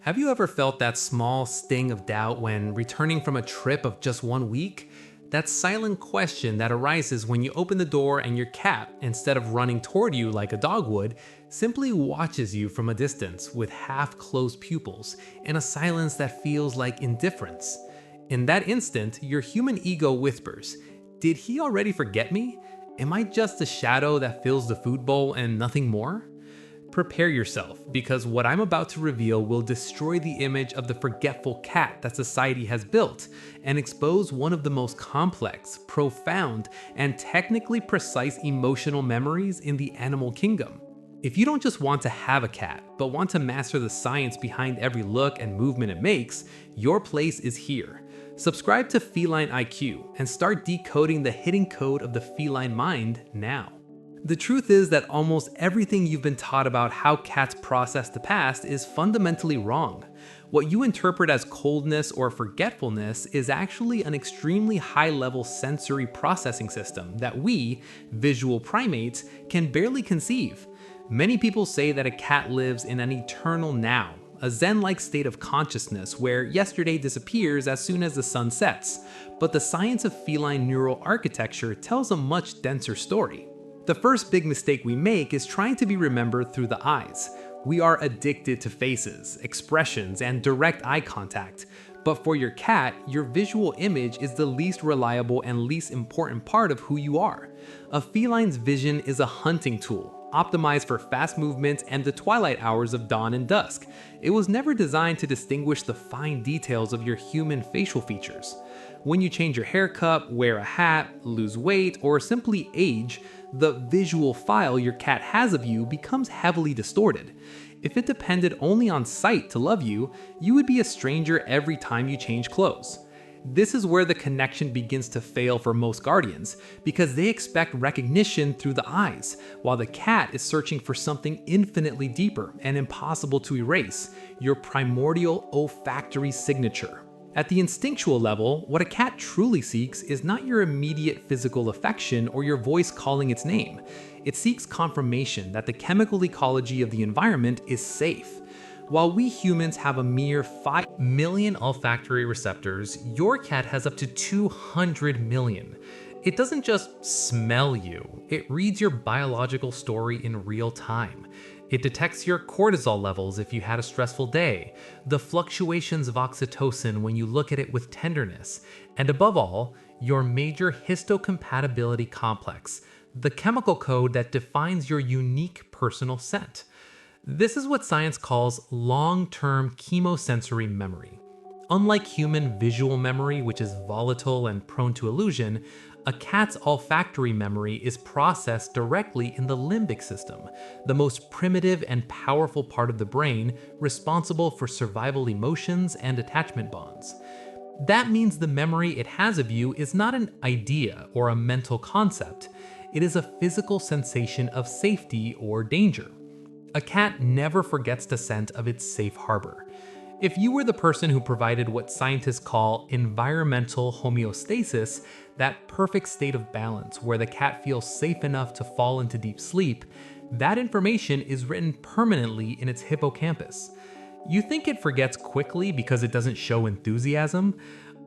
Have you ever felt that small sting of doubt when returning from a trip of just 1 week? That silent question that arises when you open the door and your cat, instead of running toward you like a dog would, simply watches you from a distance with half-closed pupils in a silence that feels like indifference. In that instant, your human ego whispers, "Did he already forget me? Am I just a shadow that fills the food bowl and nothing more?" Prepare yourself, because what I'm about to reveal will destroy the image of the forgetful cat that society has built and expose one of the most complex, profound, and technically precise emotional memories in the animal kingdom. If you don't just want to have a cat, but want to master the science behind every look and movement it makes, your place is here. Subscribe to FelineIQ and start decoding the hidden code of the feline mind now. The truth is that almost everything you've been taught about how cats process the past is fundamentally wrong. What you interpret as coldness or forgetfulness is actually an extremely high-level sensory processing system that we, visual primates, can barely conceive. Many people say that a cat lives in an eternal now, a zen-like state of consciousness where yesterday disappears as soon as the sun sets. But the science of feline neural architecture tells a much denser story. The first big mistake we make is trying to be remembered through the eyes. We are addicted to faces, expressions, and direct eye contact. But for your cat, your visual image is the least reliable and least important part of who you are. A feline's vision is a hunting tool, optimized for fast movement and the twilight hours of dawn and dusk. It was never designed to distinguish the fine details of your human facial features. When you change your haircut, wear a hat, lose weight, or simply age, the visual file your cat has of you becomes heavily distorted. If it depended only on sight to love you, you would be a stranger every time you change clothes. This is where the connection begins to fail for most guardians, because they expect recognition through the eyes, while the cat is searching for something infinitely deeper and impossible to erase, your primordial olfactory signature. At the instinctual level, what a cat truly seeks is not your immediate physical affection or your voice calling its name. It seeks confirmation that the chemical ecology of the environment is safe. While we humans have a mere 5 million olfactory receptors, your cat has up to 200 million. It doesn't just smell you, it reads your biological story in real time. It detects your cortisol levels if you had a stressful day, the fluctuations of oxytocin when you look at it with tenderness, and above all, your major histocompatibility complex, the chemical code that defines your unique personal scent. This is what science calls long-term chemosensory memory. Unlike human visual memory, which is volatile and prone to illusion, a cat's olfactory memory is processed directly in the limbic system, the most primitive and powerful part of the brain responsible for survival emotions and attachment bonds. That means the memory it has of you is not an idea or a mental concept. It is a physical sensation of safety or danger. A cat never forgets the scent of its safe harbor. If you were the person who provided what scientists call environmental homeostasis, that perfect state of balance where the cat feels safe enough to fall into deep sleep, that information is written permanently in its hippocampus. You think it forgets quickly because it doesn't show enthusiasm?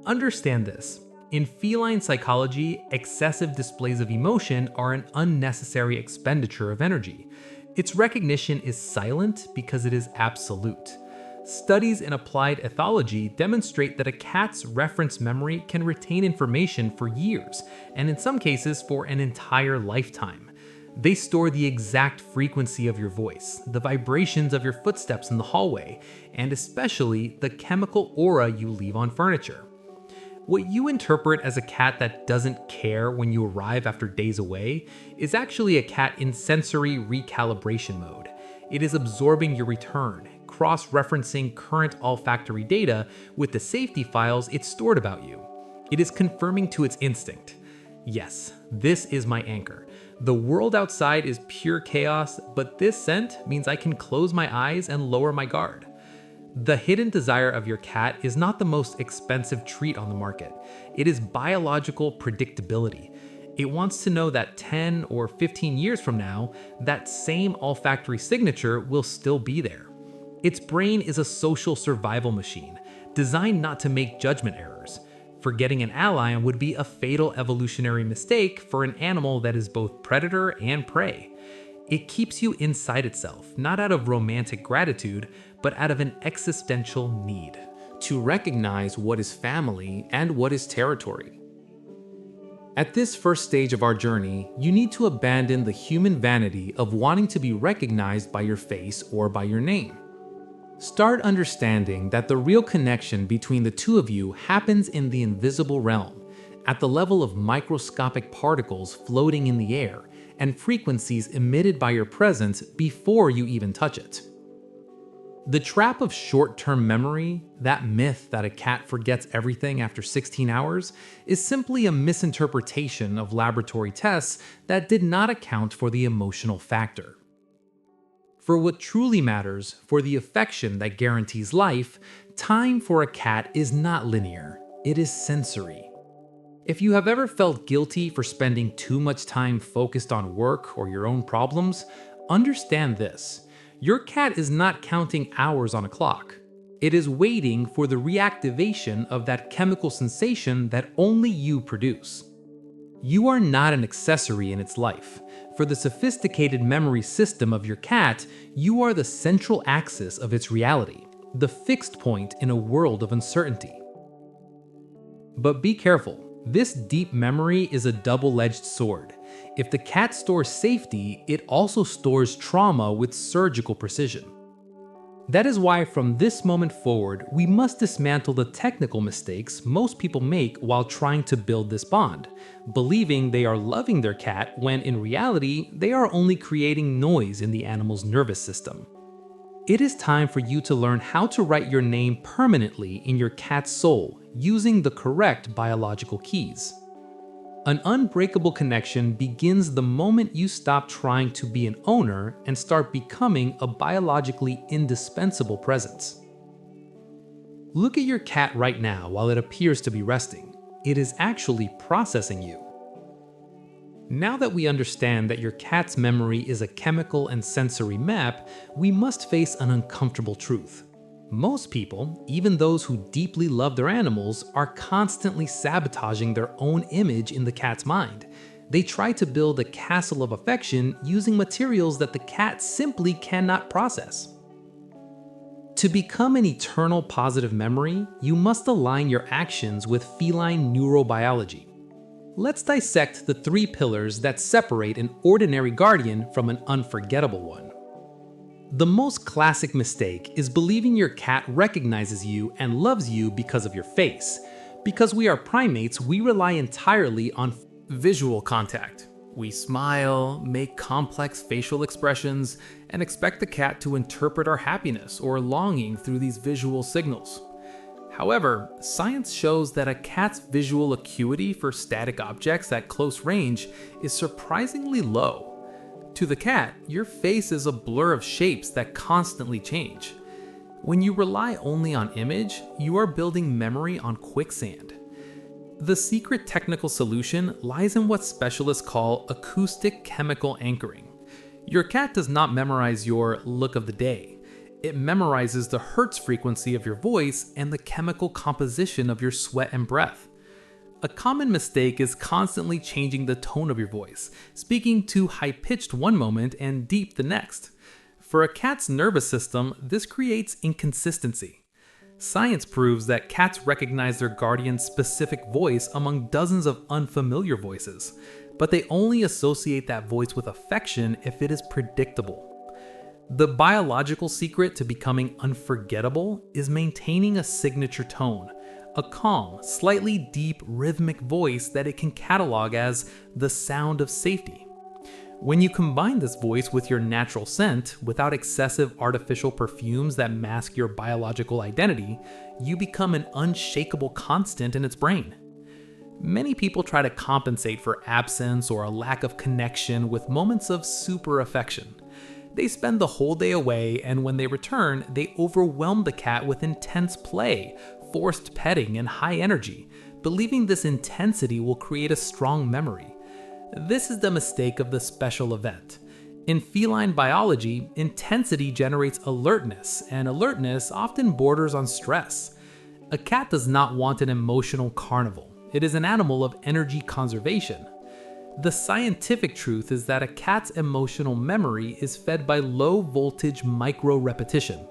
Understand this. In feline psychology, excessive displays of emotion are an unnecessary expenditure of energy. Its recognition is silent because it is absolute. Studies in applied ethology demonstrate that a cat's reference memory can retain information for years, and in some cases for an entire lifetime. They store the exact frequency of your voice, the vibrations of your footsteps in the hallway, and especially the chemical aura you leave on furniture. What you interpret as a cat that doesn't care when you arrive after days away is actually a cat in sensory recalibration mode. It is absorbing your return, cross-referencing current olfactory data with the safety files it stored about you. It is confirming to its instinct. Yes, this is my anchor. The world outside is pure chaos, but this scent means I can close my eyes and lower my guard. The hidden desire of your cat is not the most expensive treat on the market. It is biological predictability. It wants to know that 10 or 15 years from now, that same olfactory signature will still be there. Its brain is a social survival machine, designed not to make judgment errors. Forgetting an ally would be a fatal evolutionary mistake for an animal that is both predator and prey. It keeps you inside itself, not out of romantic gratitude, but out of an existential need to recognize what is family and what is territory. At this first stage of our journey, you need to abandon the human vanity of wanting to be recognized by your face or by your name. Start understanding that the real connection between the two of you happens in the invisible realm, at the level of microscopic particles floating in the air and frequencies emitted by your presence before you even touch it. The trap of short-term memory, that myth that a cat forgets everything after 16 hours, is simply a misinterpretation of laboratory tests that did not account for the emotional factor. For what truly matters, for the affection that guarantees life, time for a cat is not linear, it is sensory. If you have ever felt guilty for spending too much time focused on work or your own problems, understand this. Your cat is not counting hours on a clock. It is waiting for the reactivation of that chemical sensation that only you produce. You are not an accessory in its life. For the sophisticated memory system of your cat, you are the central axis of its reality, the fixed point in a world of uncertainty. But be careful. This deep memory is a double-edged sword. If the cat stores safety, it also stores trauma with surgical precision. That is why from this moment forward, we must dismantle the technical mistakes most people make while trying to build this bond, believing they are loving their cat when in reality, they are only creating noise in the animal's nervous system. It is time for you to learn how to write your name permanently in your cat's soul using the correct biological keys. An unbreakable connection begins the moment you stop trying to be an owner and start becoming a biologically indispensable presence. Look at your cat right now while it appears to be resting. It is actually processing you. Now that we understand that your cat's memory is a chemical and sensory map, we must face an uncomfortable truth. Most people, even those who deeply love their animals, are constantly sabotaging their own image in the cat's mind. They try to build a castle of affection using materials that the cat simply cannot process. To become an eternal positive memory, you must align your actions with feline neurobiology. Let's dissect the 3 pillars that separate an ordinary guardian from an unforgettable one. The most classic mistake is believing your cat recognizes you and loves you because of your face. Because we are primates, we rely entirely on visual contact. We smile, make complex facial expressions, and expect the cat to interpret our happiness or longing through these visual signals. However, science shows that a cat's visual acuity for static objects at close range is surprisingly low. To the cat, your face is a blur of shapes that constantly change. When you rely only on image, you are building memory on quicksand. The secret technical solution lies in what specialists call acoustic chemical anchoring. Your cat does not memorize your look of the day. It memorizes the hertz frequency of your voice and the chemical composition of your sweat and breath. A common mistake is constantly changing the tone of your voice, speaking too high-pitched one moment and deep the next. For a cat's nervous system, this creates inconsistency. Science proves that cats recognize their guardian's specific voice among dozens of unfamiliar voices, but they only associate that voice with affection if it is predictable. The biological secret to becoming unforgettable is maintaining a signature tone, a calm, slightly deep, rhythmic voice that it can catalog as the sound of safety. When you combine this voice with your natural scent, without excessive artificial perfumes that mask your biological identity, you become an unshakable constant in its brain. Many people try to compensate for absence or a lack of connection with moments of super affection. They spend the whole day away, and when they return, they overwhelm the cat with intense play, forced petting, and high energy, believing this intensity will create a strong memory. This is the mistake of the special event. In feline biology, intensity generates alertness, and alertness often borders on stress. A cat does not want an emotional carnival. It is an animal of energy conservation. The scientific truth is that a cat's emotional memory is fed by low-voltage micro-repetition.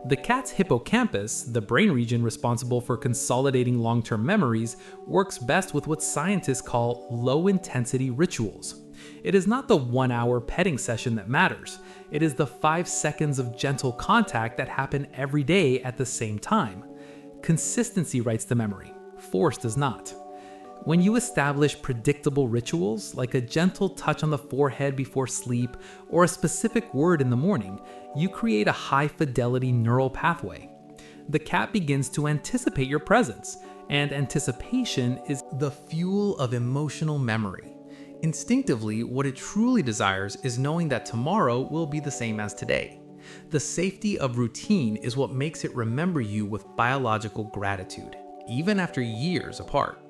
The cat's hippocampus, the brain region responsible for consolidating long-term memories, works best with what scientists call low-intensity rituals. It is not the 1-hour petting session that matters. It is the 5 seconds of gentle contact that happen every day at the same time. Consistency writes the memory. Force does not. When you establish predictable rituals, like a gentle touch on the forehead before sleep or a specific word in the morning, you create a high-fidelity neural pathway. The cat begins to anticipate your presence, and anticipation is the fuel of emotional memory. Instinctively, what it truly desires is knowing that tomorrow will be the same as today. The safety of routine is what makes it remember you with biological gratitude, even after years apart.